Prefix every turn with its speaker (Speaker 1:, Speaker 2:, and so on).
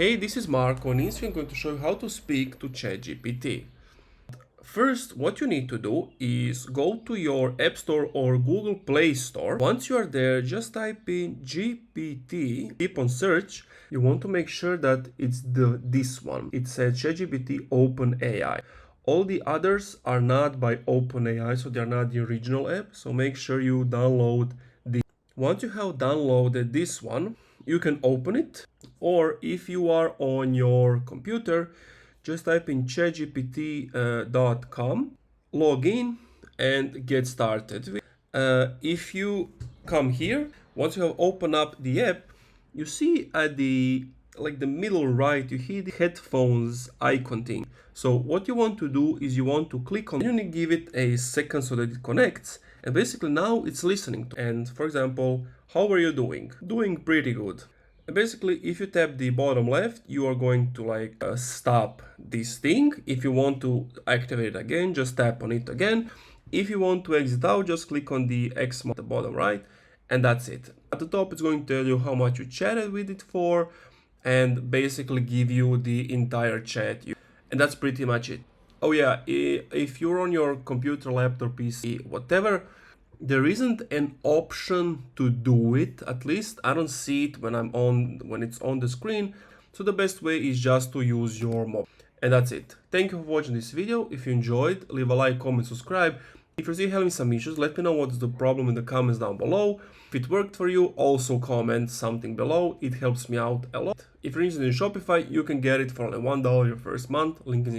Speaker 1: Hey, this is Marco, and in this video I'm going to show you how to speak to ChatGPT. First, what you need to do is go to your App Store or Google Play Store. Once you are there, just type in GPT, keep on search. You want to make sure that it's this one. It says ChatGPT OpenAI. All the others are not by OpenAI, so they're not the original app. So make sure you download this. Once you have downloaded this one, you can open it, or if you are on your computer, just type in chatgpt.com, log in and get started. If you come here, once you have opened up the app, you see at the middle right, you see the headphones icon thing. So what you want to do is you want to click on, you need to give it a second so that it connects, and basically now it's listening to. And for example, how are you doing? Doing pretty good. And basically, if you tap the bottom left, you are going to stop this thing. If you want to activate it again, just tap on it again. If you want to exit out, just click on the X mark at the bottom right, and that's it. At the top, it's going to tell you how much you chatted with it for, and basically give you the entire chat. And that's pretty much it. Oh yeah, if you're on your computer, laptop, PC, whatever, there isn't an option to do it. At least I don't see it when it's on the screen. So the best way is just to use your mobile. And that's it. Thank you for watching this video. If you enjoyed, leave a like, comment, subscribe. If you're still having some issues, let me know what's the problem in the comments down below. If it worked for you, also comment something below. It helps me out a lot. If you're interested in Shopify, you can get it for only $1 your first month. Link is in